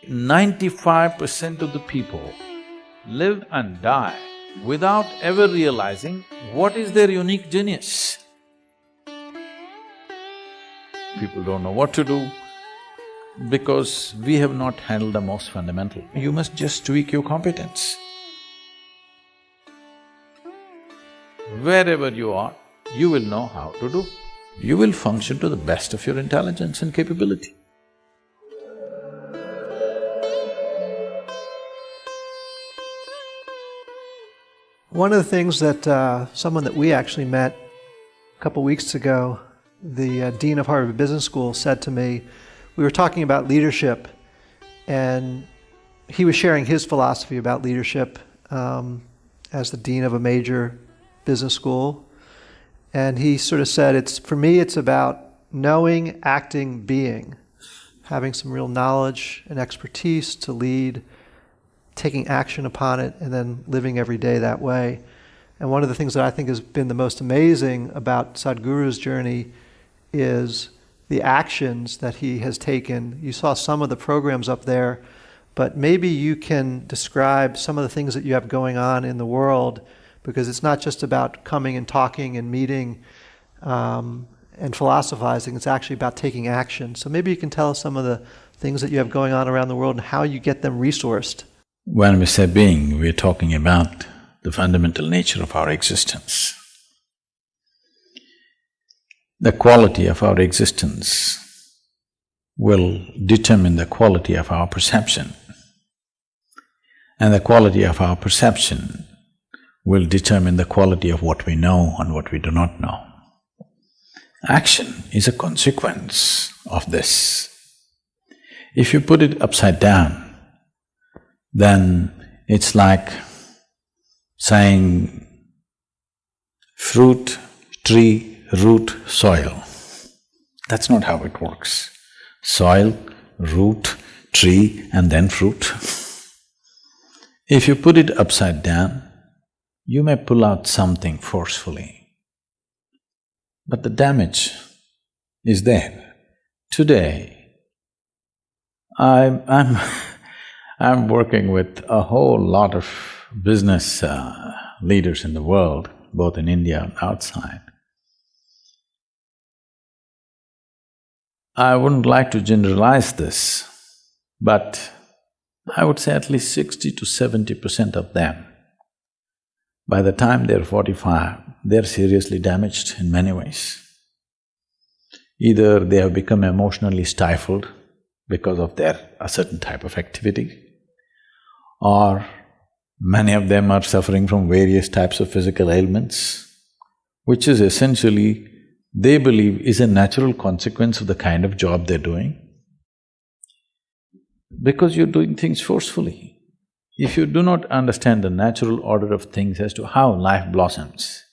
95% of the people live and die without ever realizing what is their unique genius. People don't know what to do because we have not handled the most fundamental. You must just tweak your competence. Wherever you are, you will know how to do. You will function to the best of your intelligence and capability. One of the things that someone that we actually met a couple weeks ago, the Dean of Harvard Business School, said to me, we were talking about leadership, and he was sharing his philosophy about leadership as the dean of a major business school. And he sort of said, for me, it's about knowing, acting, being, having some real knowledge and expertise to lead, taking action upon it, and then living every day that way. And one of the things that I think has been the most amazing about Sadhguru's journey is the actions that he has taken. You saw some of the programs up there, but maybe you can describe some of the things that you have going on in the world, because it's not just about coming and talking and meeting and philosophizing, it's actually about taking action. So maybe you can tell us some of the things that you have going on around the world and how you get them resourced. When we say being, we're talking about the fundamental nature of our existence. The quality of our existence will determine the quality of our perception, and the quality of our perception will determine the quality of what we know and what we do not know. Action is a consequence of this. If you put it upside down, then it's like saying fruit, tree, root, soil. That's not how it works. Soil, root, tree, and then fruit. If you put it upside down, you may pull out something forcefully, but the damage is there. Today, I'm working with a whole lot of business leaders in the world, both in India and outside. I wouldn't like to generalize this, but I would say at least 60 to 70% of them, by the time they're 45, they're seriously damaged in many ways. Either they have become emotionally stifled because of a certain type of activity, or many of them are suffering from various types of physical ailments, which is essentially, they believe, is a natural consequence of the kind of job they're doing. Because you're doing things forcefully. If you do not understand the natural order of things as to how life blossoms,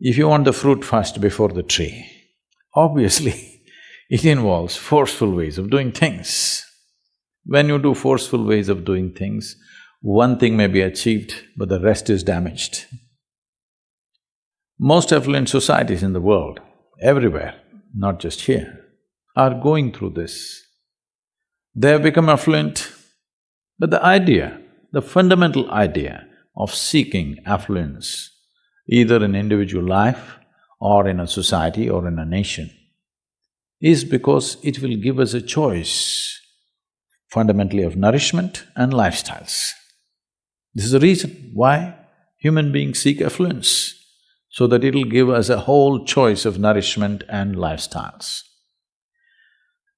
if you want the fruit first before the tree, obviously it involves forceful ways of doing things. When you do forceful ways of doing things, one thing may be achieved, but the rest is damaged. Most affluent societies in the world, everywhere, not just here, are going through this. They have become affluent, but the fundamental idea of seeking affluence, either in individual life or in a society or in a nation, is because it will give us a choice fundamentally of nourishment and lifestyles. This is the reason why human beings seek affluence, so that it'll give us a whole choice of nourishment and lifestyles.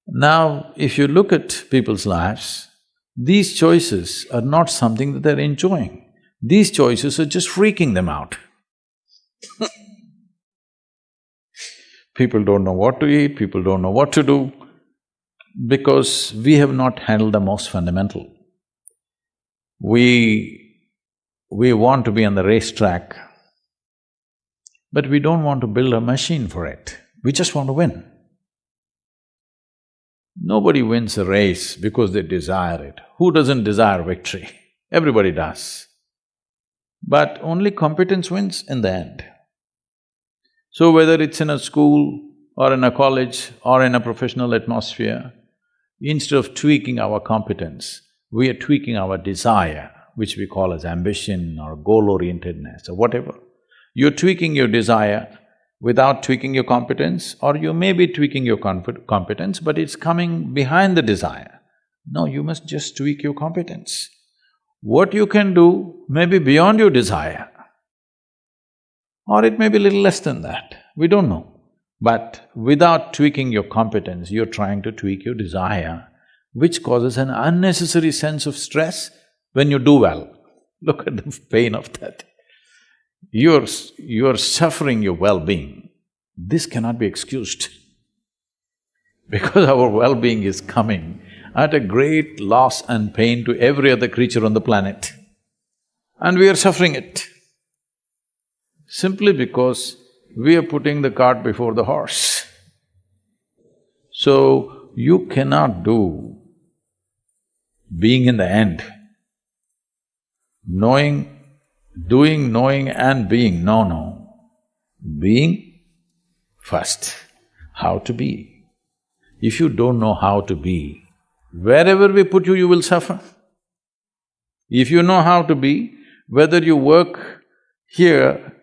Now, if you look at people's lives, these choices are not something that they're enjoying. These choices are just freaking them out. People don't know what to eat, people don't know what to do, because we have not handled the most fundamental. We want to be on the racetrack, but we don't want to build a machine for it, we just want to win. Nobody wins a race because they desire it. Who doesn't desire victory? Everybody does. But only competence wins in the end. So whether it's in a school or in a college or in a professional atmosphere, Instead of tweaking our competence, we are tweaking our desire, which we call as ambition or goal-orientedness or whatever. You're tweaking your desire without tweaking your competence, or you may be tweaking your competence, but it's coming behind the desire. No, you must just tweak your competence. What you can do may be beyond your desire, or it may be a little less than that, we don't know. But without tweaking your competence, you're trying to tweak your desire, which causes an unnecessary sense of stress when you do well. Look at the pain of that. You're suffering your well-being. This cannot be excused because our well-being is coming at a great loss and pain to every other creature on the planet, and we are suffering it simply because we are putting the cart before the horse. So, you cannot do being in the end, doing, knowing and being, no. Being first, how to be. If you don't know how to be, wherever we put you, you will suffer. If you know how to be, whether you work here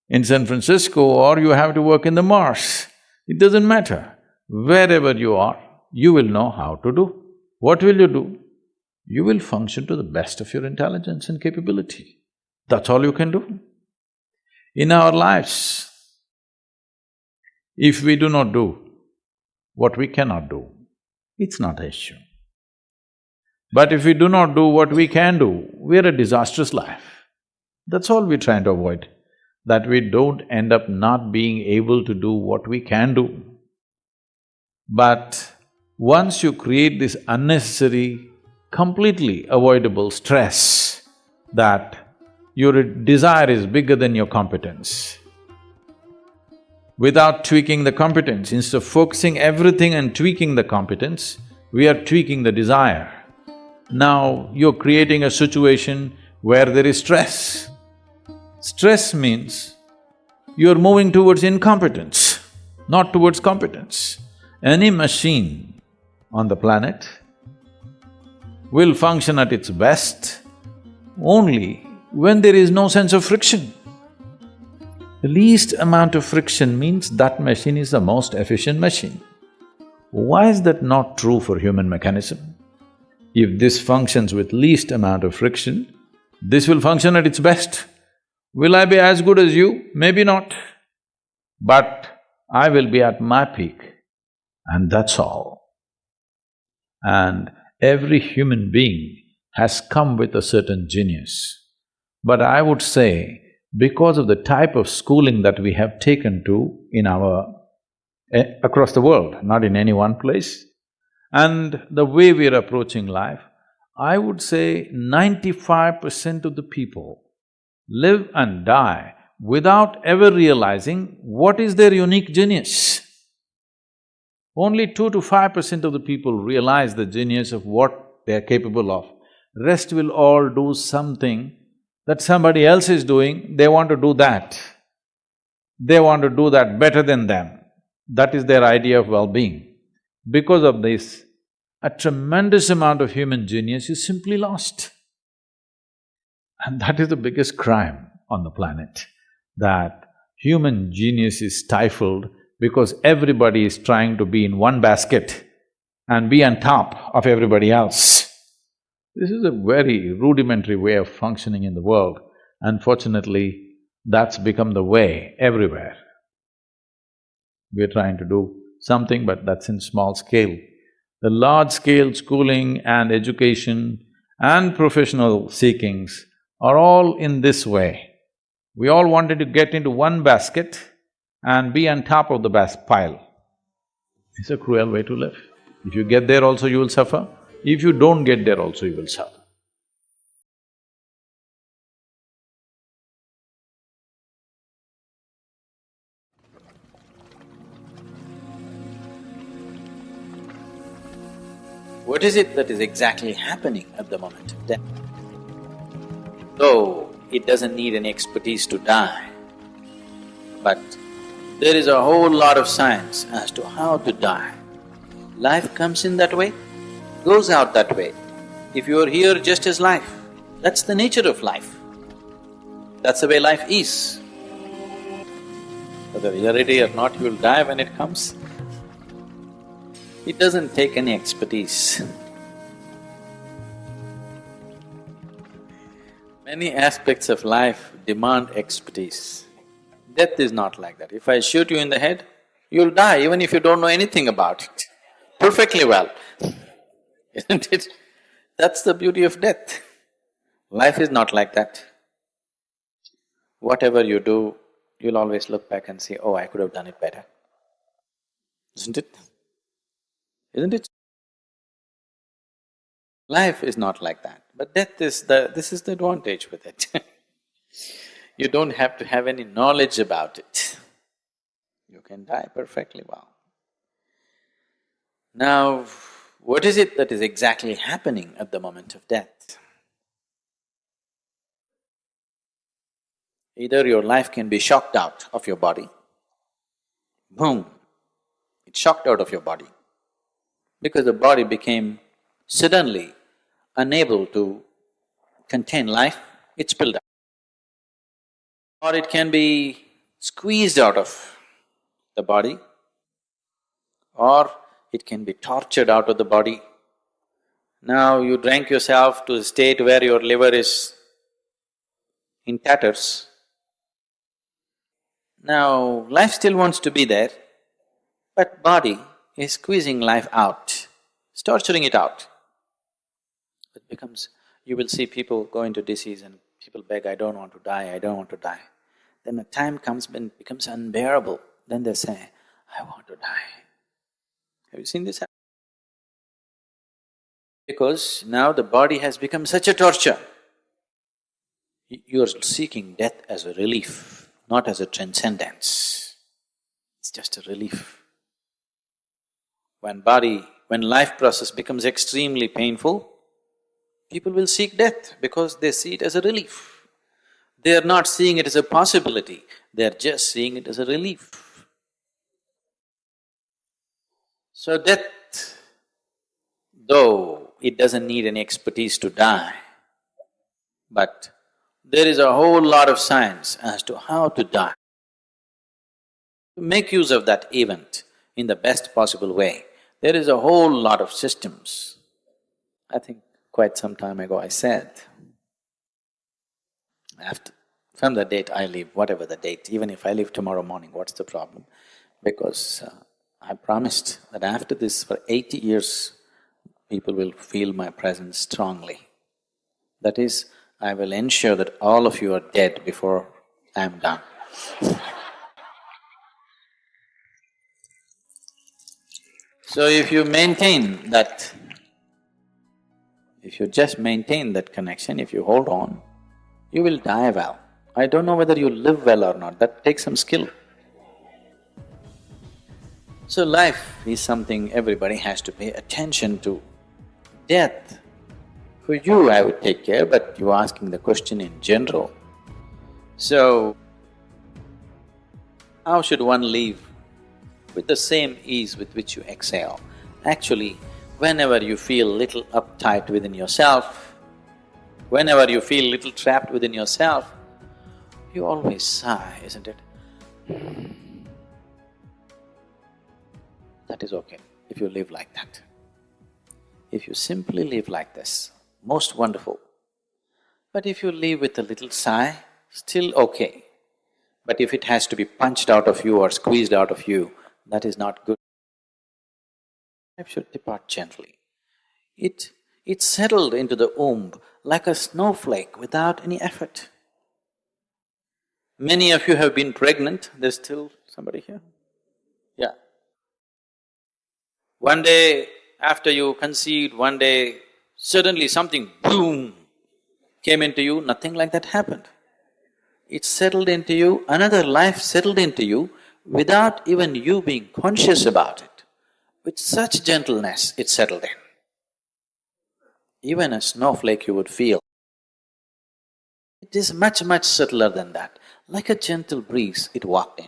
in San Francisco or you have to work in the Mars, it doesn't matter. Wherever you are, you will know how to do. What will you do? You will function to the best of your intelligence and capability. That's all you can do. In our lives, if we do not do what we cannot do, it's not an issue. But if we do not do what we can do, we're a disastrous life. That's all we're trying to avoid, that we don't end up not being able to do what we can do. But once you create this unnecessary, completely avoidable stress that your desire is bigger than your competence, without tweaking the competence, instead of focusing everything and tweaking the competence, we are tweaking the desire. Now you're creating a situation where there is stress. Stress means you're moving towards incompetence, not towards competence. Any machine on the planet will function at its best only when there is no sense of friction. The least amount of friction means that machine is the most efficient machine. Why is that not true for human mechanism? If this functions with least amount of friction, this will function at its best. Will I be as good as you? Maybe not. But I will be at my peak, and that's all. And every human being has come with a certain genius. But I would say, because of the type of schooling that we have taken to in across the world, not in any one place, and the way we are approaching life, I would say 95% of the people live and die without ever realizing what is their unique genius. Only 2 to 5% of the people realize the genius of what they are capable of. Rest will all do something that somebody else is doing, they want to do that. They want to do that better than them. That is their idea of well-being. Because of this, a tremendous amount of human genius is simply lost. And that is the biggest crime on the planet, that human genius is stifled because everybody is trying to be in one basket and be on top of everybody else. This is a very rudimentary way of functioning in the world. Unfortunately, that's become the way everywhere. We're trying to do something, but that's in small scale. The large-scale schooling and education and professional seekings are all in this way. We all wanted to get into one basket and be on top of the pile. It's a cruel way to live. If you get there also, you will suffer. If you don't get there also, you will suffer. What is it that is exactly happening at the moment of death? Though it doesn't need any expertise to die, but there is a whole lot of science as to how to die. Life comes in that way. goes out that way. If you are here just as life, that's the nature of life. That's the way life is. Whether you're ready or not, you'll die when it comes. It doesn't take any expertise. Many aspects of life demand expertise. Death is not like that. If I shoot you in the head, you'll die even if you don't know anything about it, perfectly well, isn't it? That's the beauty of death. Life is not like that. Whatever you do, you'll always look back and say, oh, I could have done it better. Isn't it? Isn't it? Life is not like that, but death is this is the advantage with it. You don't have to have any knowledge about it. You can die perfectly well. Now, what is it that is exactly happening at the moment of death? Either your life can be shocked out of your body, boom, it's shocked out of your body, because the body became suddenly unable to contain life, it spilled out. Or it can be squeezed out of the body, or it can be tortured out of the body. Now you drank yourself to a state where your liver is in tatters. Now life still wants to be there, but body is squeezing life out, it's torturing it out. It becomes… you will see people go into disease and people beg, I don't want to die, I don't want to die. Then a time comes when it becomes unbearable, then they say, I want to die. Have you seen this happen? Because now the body has become such a torture. You are seeking death as a relief, not as a transcendence. It's just a relief. When life process becomes extremely painful, people will seek death because they see it as a relief. They are not seeing it as a possibility, they are just seeing it as a relief. So death, though it doesn't need any expertise to die, but there is a whole lot of science as to how to die. To make use of that event in the best possible way, there is a whole lot of systems. I think quite some time ago I said, from the date I live, whatever the date, even if I live tomorrow morning, what's the problem? Because I promised that after this, for 80 years, people will feel my presence strongly. That is, I will ensure that all of you are dead before I am done. So if you maintain that, if you just maintain that connection, if you hold on, you will die well. I don't know whether you live well or not, that takes some skill. So life is something everybody has to pay attention to. Death, for you I would take care, but you're asking the question in general. So, how should one live with the same ease with which you exhale? Actually, whenever you feel little uptight within yourself, whenever you feel little trapped within yourself, you always sigh, isn't it? That is okay, if you live like that. If you simply live like this, most wonderful. But if you live with a little sigh, still okay. But if it has to be punched out of you or squeezed out of you, that is not good. Life should depart gently. It settled into the womb like a snowflake without any effort. Many of you have been pregnant, there's still somebody here? Yeah. One day, after you conceived, one day, suddenly something boom came into you, nothing like that happened. It settled into you, another life settled into you without even you being conscious about it. With such gentleness, it settled in. Even a snowflake you would feel. It is much, much subtler than that. Like a gentle breeze, it walked in.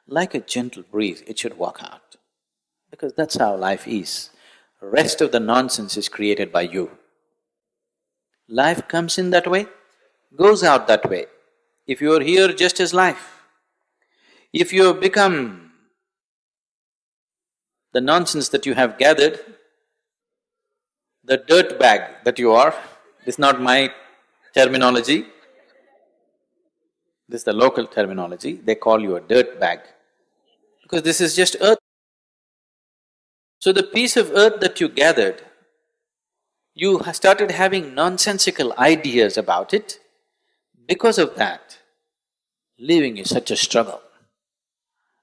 Like a gentle breeze, it should walk out. Because that's how life is. Rest of the nonsense is created by you. Life comes in that way, goes out that way. If you are here just as life, if you have become the nonsense that you have gathered, the dirt bag that you are, this is not my terminology, this is the local terminology, they call you a dirt bag, because this is just earth. So the piece of earth that you gathered, you started having nonsensical ideas about it. Because of that, living is such a struggle.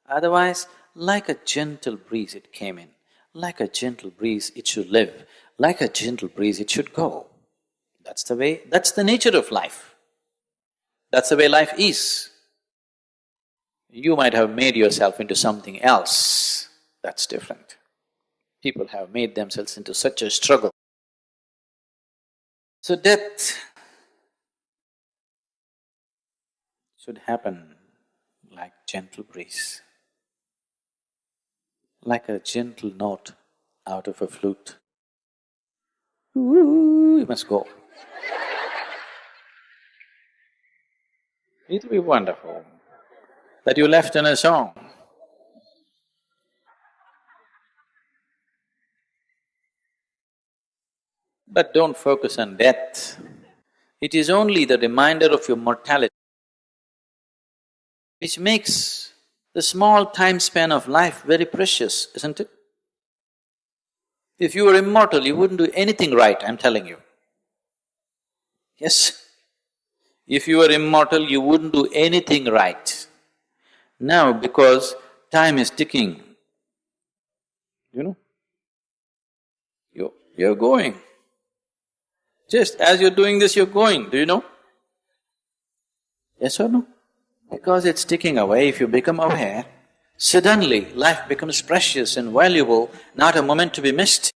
Otherwise, like a gentle breeze it came in, like a gentle breeze it should live, like a gentle breeze it should go. That's the way… that's the nature of life. That's the way life is. You might have made yourself into something else, that's different. People have made themselves into such a struggle. So death should happen like gentle breeze, like a gentle note out of a flute. Ooh, you must go. It'll be wonderful that you left in a song. But don't focus on death. It is only the reminder of your mortality which makes the small time span of life very precious, isn't it? If you were immortal, you wouldn't do anything right, I'm telling you. Yes? If you were immortal, you wouldn't do anything right. Now, because time is ticking, you're going. Just as you're doing this, you're going, do you know? Yes or no? Because it's ticking away, if you become aware, suddenly life becomes precious and valuable, not a moment to be missed.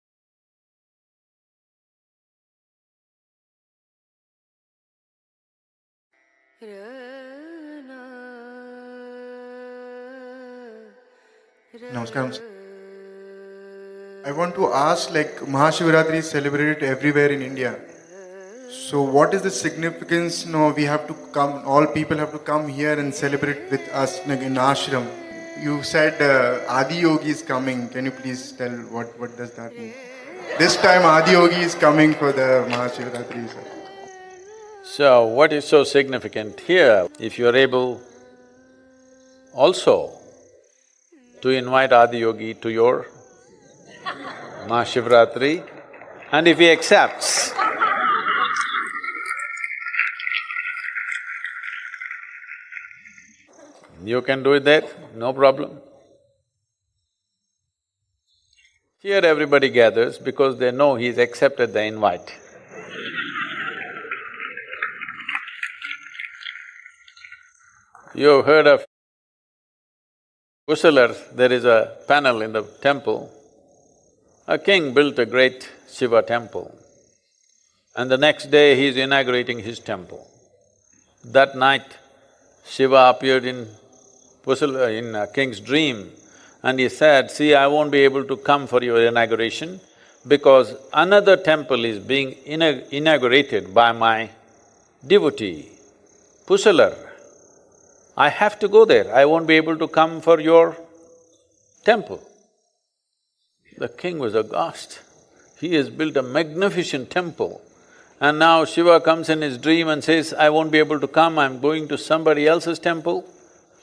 Namaskaram. I want to ask, like, Mahashivratri is celebrated everywhere in India. So what is the significance, we have to come, all people have to come here and celebrate with us, like in ashram. You said Adi Yogi is coming, can you please tell what does that mean? This time Adi Yogi is coming for the Mahashivratri, sir. So, what is so significant here, if you're able also to invite Adi Yogi to your Mahashivratri, and if he accepts, you can do it there, no problem. Here everybody gathers because they know he's accepted the invite. You've heard of Kusalar, there is a panel in the temple. A king built a great Shiva temple, and the next day he is inaugurating his temple. That night, Shiva appeared in a king's dream, and he said, "See, I won't be able to come for your inauguration because another temple is being inaugurated by my devotee, Pusalar. I have to go there, I won't be able to come for your temple." The king was aghast. He has built a magnificent temple, and now Shiva comes in his dream and says, "I won't be able to come, I'm going to somebody else's temple,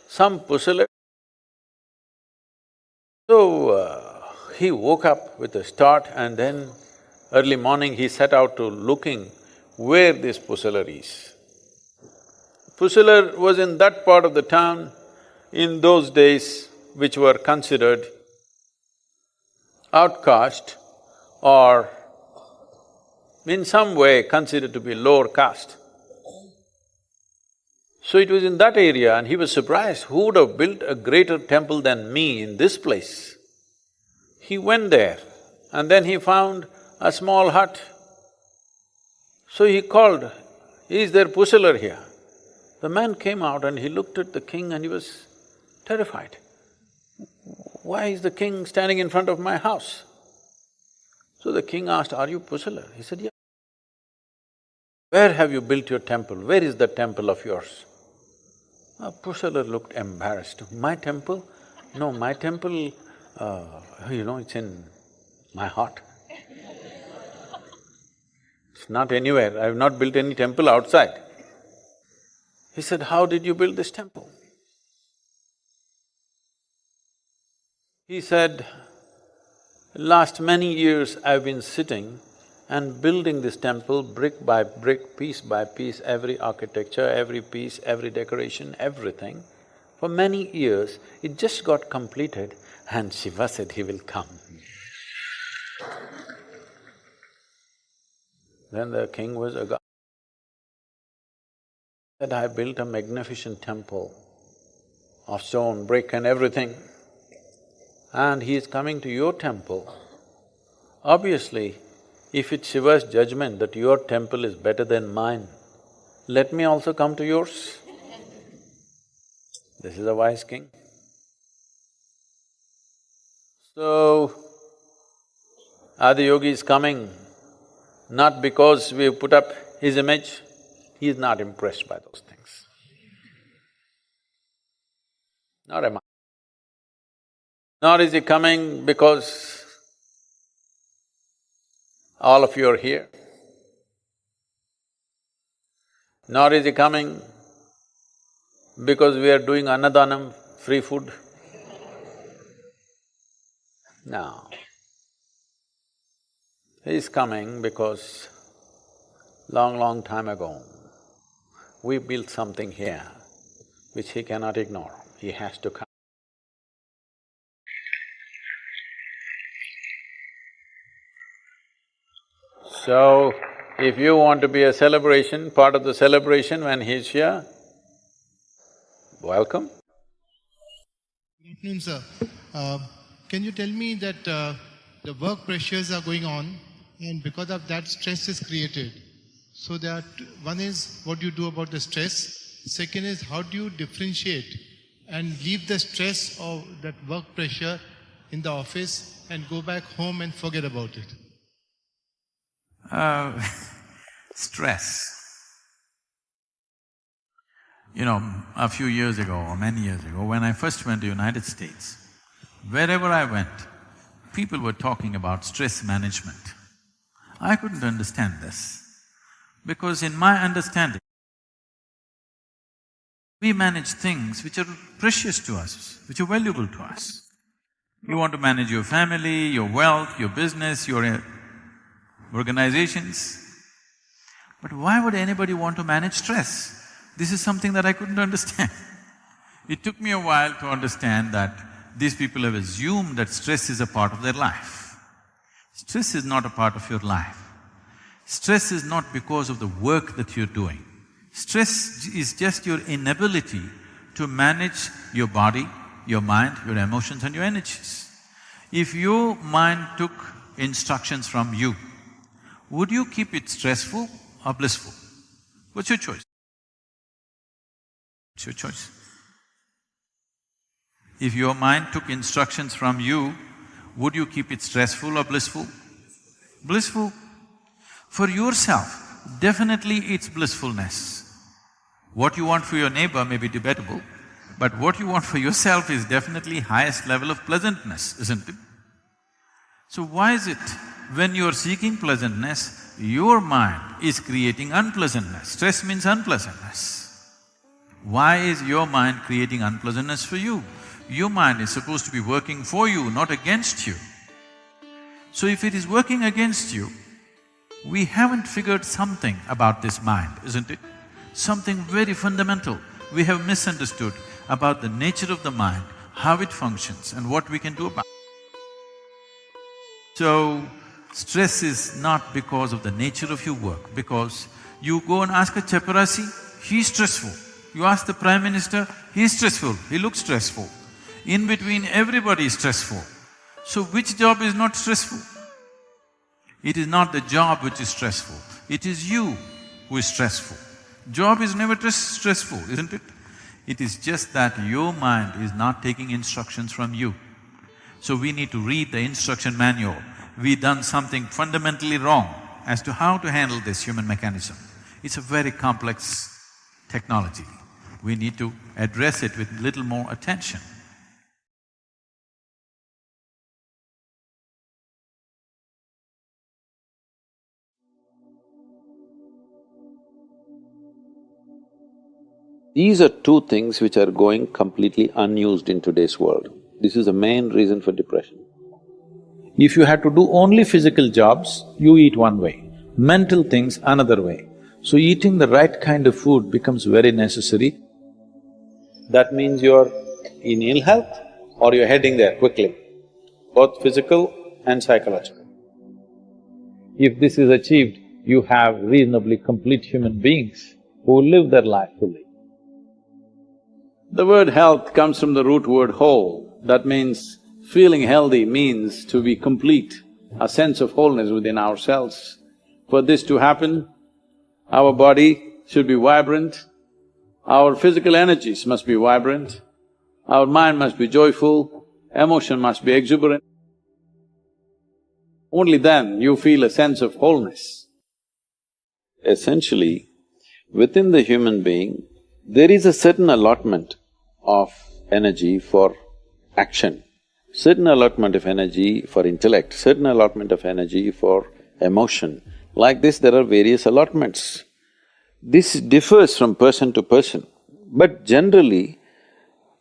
some Pusala." So, he woke up with a start, and then early morning he set out to looking where this Pusalar is. Pusalar was in that part of the town in those days which were considered outcast or in some way considered to be lower caste. So it was in that area, and he was surprised, who would have built a greater temple than me in this place? He went there and then he found a small hut. So he called, "Is there Pusalar here?" The man came out and he looked at the king and he was terrified. "Why is the king standing in front of my house?" So the king asked, "Are you Pusala?" He said, "Yeah." "Where have you built your temple? Where is the temple of yours?" Pusala looked embarrassed. "My temple? No, my temple, it's in my heart. It's not anywhere, I've not built any temple outside." He said, "How did you build this temple?" He said, "Last many years I've been sitting and building this temple brick by brick, piece by piece, every architecture, every piece, every decoration, everything. For many years, it just got completed and Shiva said he will come." Then the king was aghast. Said, "I built a magnificent temple of stone, brick and everything, and he is coming to your temple. Obviously, if it's Shiva's judgment that your temple is better than mine, let me also come to yours." This is a wise king. So, Adiyogi is coming not because we put up his image, he is not impressed by those things. Not am I. Nor is he coming because all of you are here. Nor is he coming because we are doing annadanam, free food. No. He is coming because long time ago, we built something here which he cannot ignore, he has to come. So, if you want to be a celebration, part of the celebration when he's here, welcome. Good afternoon, sir. Can you tell me that the work pressures are going on and because of that stress is created? So that one is what you do about the stress, second is how do you differentiate and leave the stress of that work pressure in the office and go back home and forget about it? Stress. A few years ago or many years ago, when I first went to United States, wherever I went, people were talking about stress management. I couldn't understand this, because in my understanding, we manage things which are precious to us, which are valuable to us. You want to manage your family, your wealth, your business, your organizations. But why would anybody want to manage stress? This is something that I couldn't understand. It took me a while to understand that these people have assumed that stress is a part of their life. Stress is not a part of your life. Stress is not because of the work that you're doing. Stress is just your inability to manage your body, your mind, your emotions and your energies. If your mind took instructions from you, would you keep it stressful or blissful? What's your choice? It's your choice. If your mind took instructions from you, would you keep it stressful or blissful? Blissful. For yourself, definitely it's blissfulness. What you want for your neighbor may be debatable, but what you want for yourself is definitely highest level of pleasantness, isn't it? So why is it when you're seeking pleasantness, your mind is creating unpleasantness? Stress means unpleasantness. Why is your mind creating unpleasantness for you? Your mind is supposed to be working for you, not against you. So if it is working against you, we haven't figured something about this mind, isn't it? Something very fundamental we have misunderstood about the nature of the mind, how it functions and what we can do about it. So, stress is not because of the nature of your work, because you go and ask a chaparasi, he's stressful. You ask the Prime Minister, he's stressful, he looks stressful. In between, everybody is stressful. So which job is not stressful? It is not the job which is stressful, it is you who is stressful. Job is never stressful, isn't it? It is just that your mind is not taking instructions from you. So we need to read the instruction manual. we done something fundamentally wrong as to how to handle this human mechanism. It's a very complex technology. We need to address it with little more attention. These are two things which are going completely unused in today's world. This is the main reason for depression. If you had to do only physical jobs, you eat one way, mental things another way. So eating the right kind of food becomes very necessary. That means you're in ill health or you're heading there quickly, both physical and psychological. If this is achieved, you have reasonably complete human beings who live their life fully. The word health comes from the root word whole. That means feeling healthy means to be complete, a sense of wholeness within ourselves. For this to happen, our body should be vibrant, our physical energies must be vibrant, our mind must be joyful, emotion must be exuberant. Only then you feel a sense of wholeness. Essentially, within the human being, there is a certain allotment of energy for action, certain allotment of energy for intellect, certain allotment of energy for emotion. Like this, there are various allotments. This differs from person to person, but generally,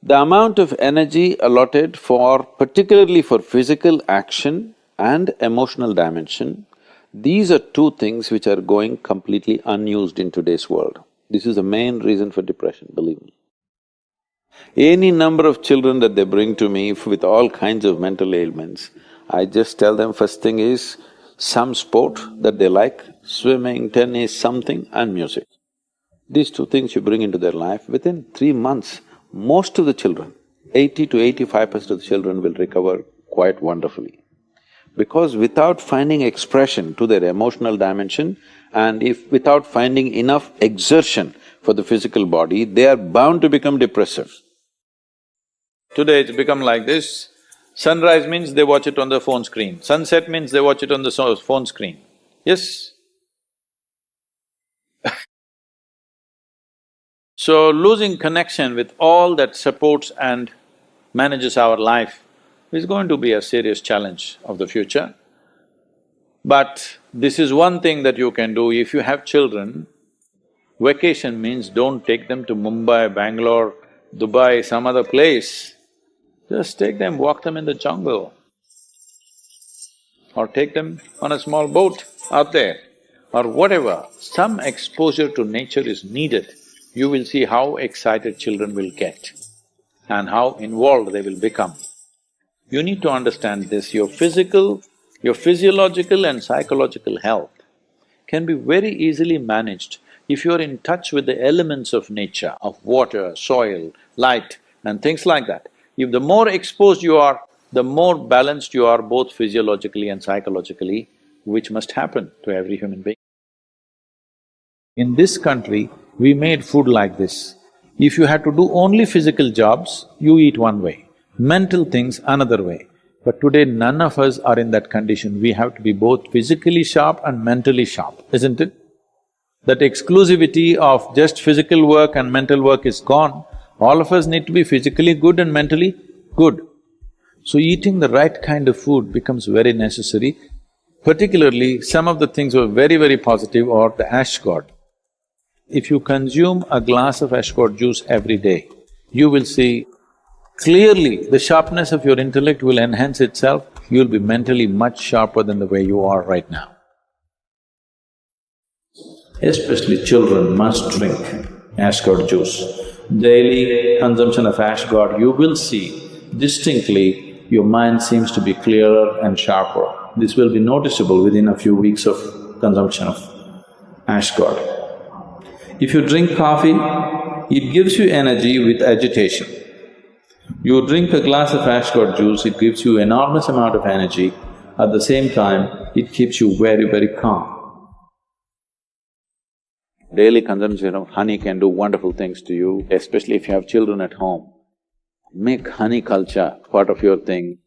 the amount of energy allotted for… particularly for physical action and emotional dimension, these are two things which are going completely unused in today's world. This is the main reason for depression, believe me. Any number of children that they bring to me with all kinds of mental ailments, I just tell them first thing is some sport that they like, swimming, tennis, something, and music. These two things you bring into their life, within 3 months, most of the children, 80 to 85% of the children will recover quite wonderfully. Because without finding expression to their emotional dimension and if without finding enough exertion for the physical body, they are bound to become depressive. Today it's become like this, sunrise means they watch it on the phone screen, sunset means they watch it on the phone screen. Yes? So losing connection with all that supports and manages our life is going to be a serious challenge of the future. But this is one thing that you can do. If you have children, vacation means don't take them to Mumbai, Bangalore, Dubai, some other place. Just take them, walk them in the jungle. Or take them on a small boat out there, or whatever. Some exposure to nature is needed. You will see how excited children will get and how involved they will become. You need to understand this, your physiological and psychological health can be very easily managed if you're in touch with the elements of nature, of water, soil, light and things like that. If the more exposed you are, the more balanced you are both physiologically and psychologically, which must happen to every human being. In this country, we made food like this. If you had to do only physical jobs, you eat one way, mental things another way. But today none of us are in that condition. We have to be both physically sharp and mentally sharp, isn't it? That exclusivity of just physical work and mental work is gone. All of us need to be physically good and mentally good. So eating the right kind of food becomes very necessary. Particularly, some of the things were very positive are the ash god. If you consume a glass of ash god juice every day, you will see clearly the sharpness of your intellect will enhance itself, you'll be mentally much sharper than the way you are right now. Especially children must drink ash god juice. Daily consumption of ash god, you will see distinctly your mind seems to be clearer and sharper. This will be noticeable within a few weeks of consumption of ash god. If you drink coffee, it gives you energy with agitation. You drink a glass of ash god juice, it gives you enormous amount of energy. At the same time, it keeps you very calm. Daily consumption of honey can do wonderful things to you, especially if you have children at home. Make honey culture part of your thing.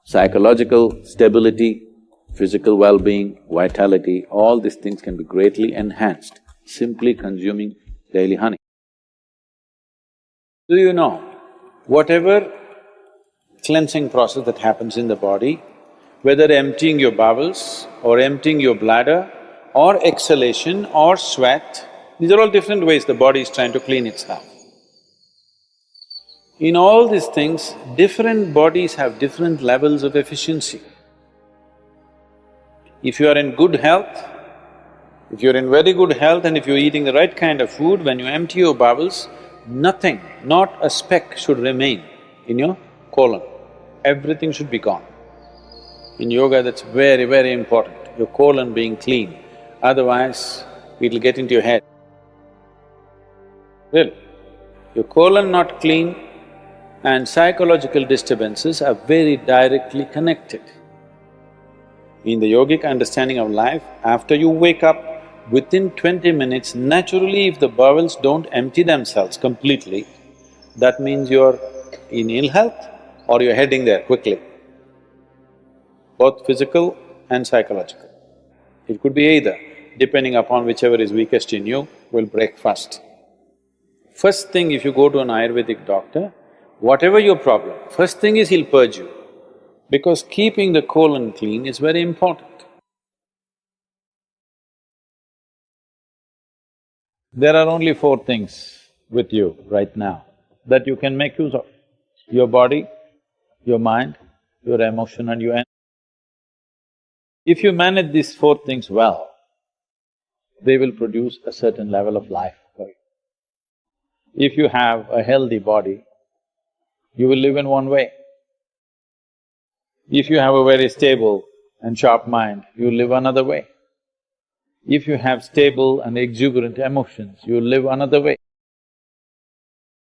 Psychological stability, Physical well-being, vitality, all these things can be greatly enhanced simply consuming daily honey. Do you know, whatever cleansing process that happens in the body, whether emptying your bowels or emptying your bladder or exhalation or sweat, these are all different ways the body is trying to clean itself. In all these things, different bodies have different levels of efficiency. If you are in good health, if you're in very good health and if you're eating the right kind of food, when you empty your bowels, nothing, not a speck should remain in your colon. Everything should be gone. In yoga, that's very, very important, your colon being clean, otherwise it'll get into your head. Really, your colon not clean and psychological disturbances are very directly connected. In the yogic understanding of life, after you wake up, within 20 minutes, naturally if the bowels don't empty themselves completely, that means you're in ill health or you're heading there quickly, both physical and psychological. It could be either, depending upon whichever is weakest in you, will break first. First thing, if you go to an Ayurvedic doctor, whatever your problem, first thing is he'll purge you, because keeping the colon clean is very important. There are only four things with you right now that you can make use of: your body, your mind, your emotion and your energy. If you manage these four things well, they will produce a certain level of life for you. If you have a healthy body, you will live in one way. If you have a very stable and sharp mind, you live another way. If you have stable and exuberant emotions, you live another way.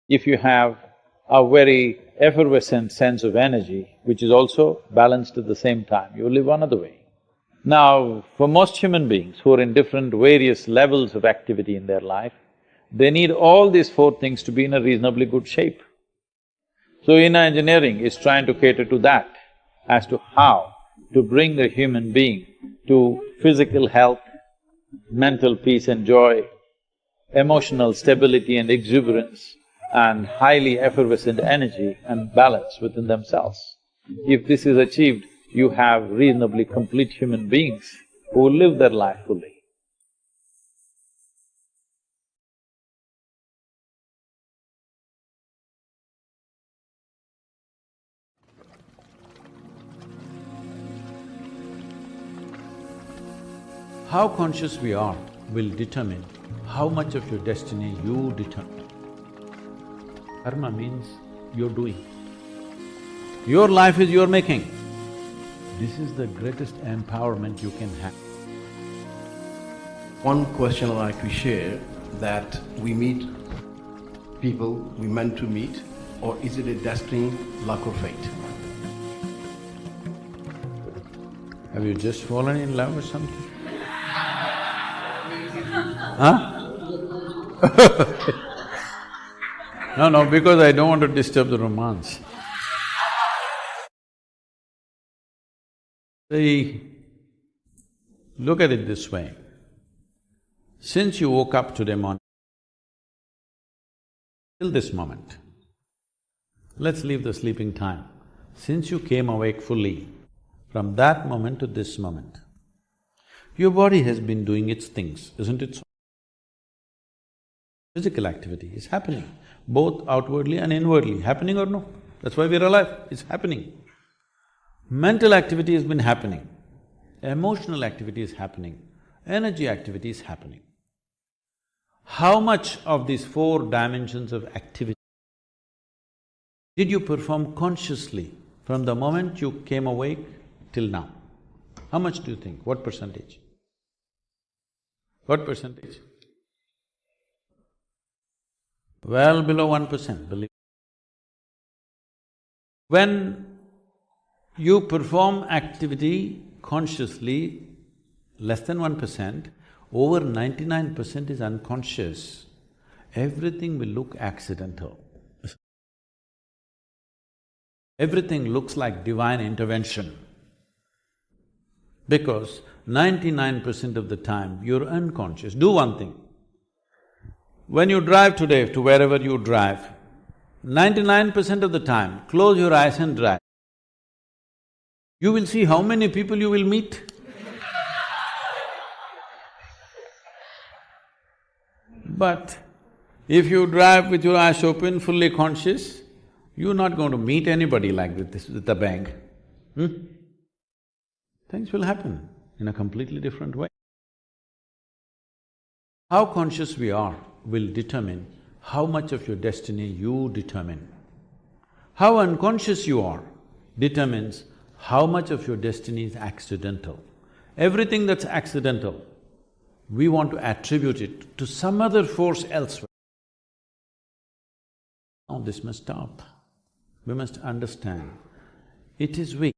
If you have a very effervescent sense of energy, which is also balanced at the same time, you live another way. Now, for most human beings who are in different various levels of activity in their life, they need all these four things to be in a reasonably good shape. So inner engineering is trying to cater to that, as to how to bring a human being to physical health, mental peace and joy, emotional stability and exuberance, and highly effervescent energy and balance within themselves. If this is achieved, you have reasonably complete human beings who live their life fully. How conscious we are will determine how much of your destiny you determine. Karma means you're doing. Your life is your making. This is the greatest empowerment you can have. One question I'd like to share, that we meet people we meant to meet, or is it a destiny, luck or fate? Have you just fallen in love or something? Huh? No, because I don't want to disturb the romance. See, look at it this way. Since you woke up today morning, till this moment, let's leave the sleeping time. Since you came awake fully, from that moment to this moment, your body has been doing its things, isn't it so? Physical activity is happening, both outwardly and inwardly, happening or no? That's why we're alive, it's happening. Mental activity has been happening, emotional activity is happening, energy activity is happening. How much of these four dimensions of activity did you perform consciously from the moment you came awake till now? How much do you think? What percentage? What percentage? Well below 1%, believe me. When you perform activity consciously less than 1%, over 99% is unconscious. Everything will look accidental. Everything looks like divine intervention. because 99% of the time you're unconscious. Do one thing. When you drive today to wherever you drive, 99% of the time, close your eyes and drive. You will see how many people you will meet. But if you drive with your eyes open, fully conscious, you're not going to meet anybody like with a bang. Things will happen in a completely different way. How conscious we are will determine how much of your destiny you determine. How unconscious you are determines how much of your destiny is accidental. Everything that's accidental, we want to attribute it to some other force elsewhere. Now this must stop. We must understand, it is we.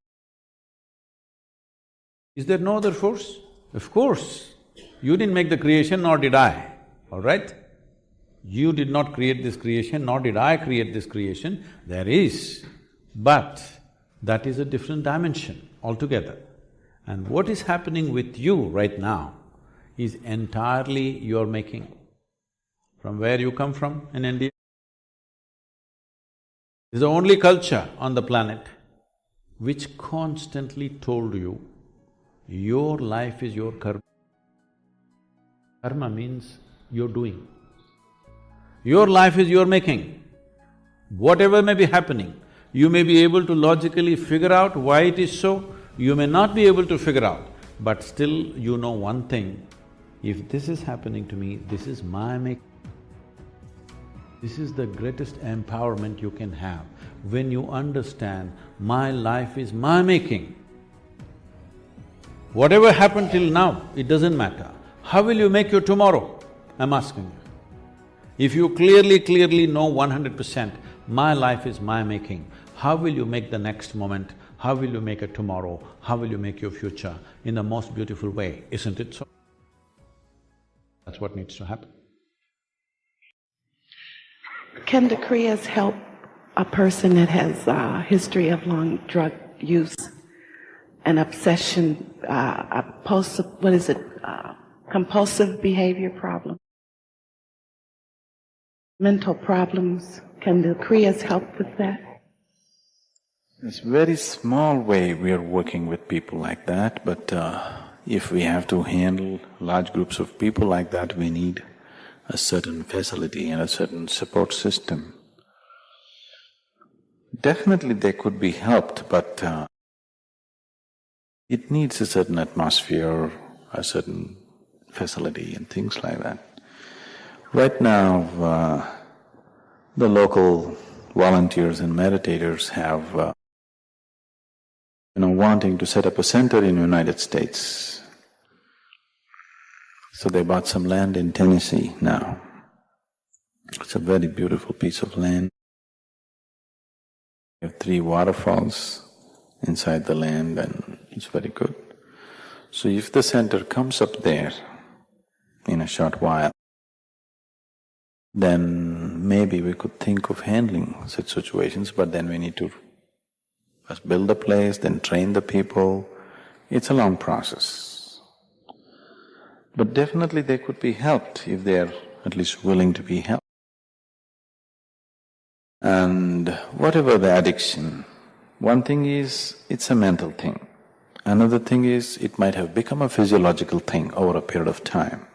Is there no other force? Of course. You didn't make the creation, nor did I, all right? You did not create this creation, nor did I create this creation. There is, but that is a different dimension altogether. And what is happening with you right now is entirely your making. From where you come from in India, it's the only culture on the planet which constantly told you, your life is your karma. Karma means you're doing. Your life is your making. Whatever may be happening, you may be able to logically figure out why it is so, you may not be able to figure out, but still you know one thing, if this is happening to me, this is my making. This is the greatest empowerment you can have, when you understand, my life is my making. Whatever happened till now, it doesn't matter. How will you make your tomorrow? I'm asking you. If you clearly know 100%, my life is my making, how will you make the next moment? How will you make a tomorrow? How will you make your future in the most beautiful way? Isn't it so? That's what needs to happen. Can the Kriyas help a person that has a history of long drug use, an obsession, compulsive behavior problem, mental problems? Can the Kriyas help with that? It's a very small way we are working with people like that, but if we have to handle large groups of people like that, we need a certain facility and a certain support system. Definitely they could be helped, but it needs a certain atmosphere, a certain facility and things like that. Right now, the local volunteers and meditators have wanting to set up a center in the United States. So they bought some land in Tennessee now. It's a very beautiful piece of land. We have 3 waterfalls inside the land and it's very good. So if the center comes up there in a short while, then maybe we could think of handling such situations, but then we need to first build the place, then train the people. It's a long process. But definitely they could be helped if they are at least willing to be helped. And whatever the addiction, one thing is, it's a mental thing. Another thing is, it might have become a physiological thing over a period of time.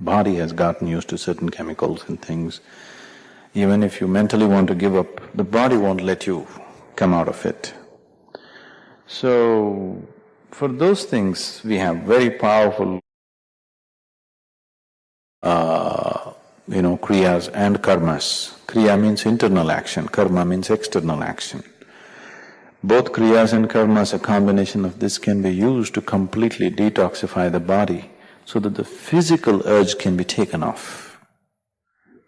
Body has gotten used to certain chemicals and things. Even if you mentally want to give up, the body won't let you come out of it. So, for those things, we have very powerful kriyas and karmas. Kriya means internal action, karma means external action. Both kriyas and karmas, a combination of this can be used to completely detoxify the body so that the physical urge can be taken off.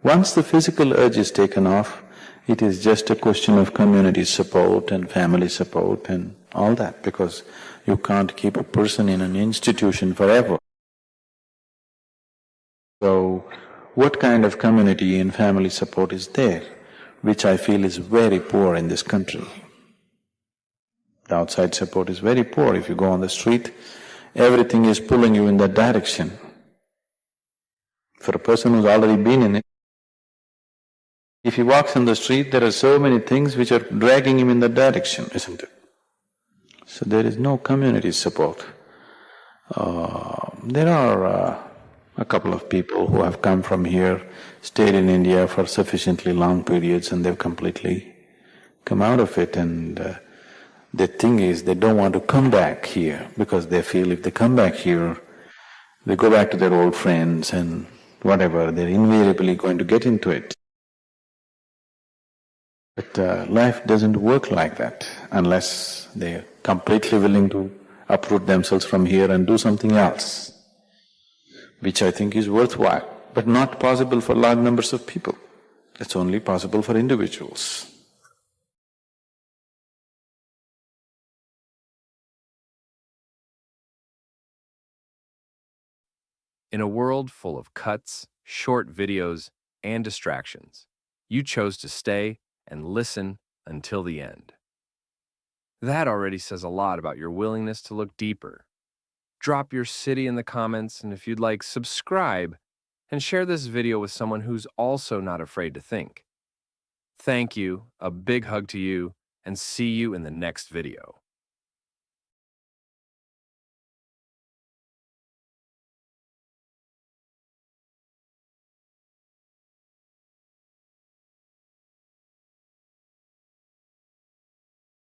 Once the physical urge is taken off, it is just a question of community support and family support and all that, because you can't keep a person in an institution forever. So, what kind of community and family support is there, which I feel is very poor in this country? The outside support is very poor. If you go on the street, everything is pulling you in that direction. For a person who's already been in it, if he walks on the street, there are so many things which are dragging him in that direction, isn't it? So there is no community support. There are a couple of people who have come from here, stayed in India for sufficiently long periods, and they've completely come out of it. And the thing is, they don't want to come back here because they feel if they come back here, they go back to their old friends and whatever, they're invariably going to get into it. But life doesn't work like that unless they're completely willing to uproot themselves from here and do something else, which I think is worthwhile, but not possible for large numbers of people. It's only possible for individuals. In a world full of cuts, short videos, and distractions, you chose to stay and listen until the end. That already says a lot about your willingness to look deeper. Drop your city in the comments, and if you'd like, subscribe and share this video with someone who's also not afraid to think. Thank you, a big hug to you, and see you in the next video.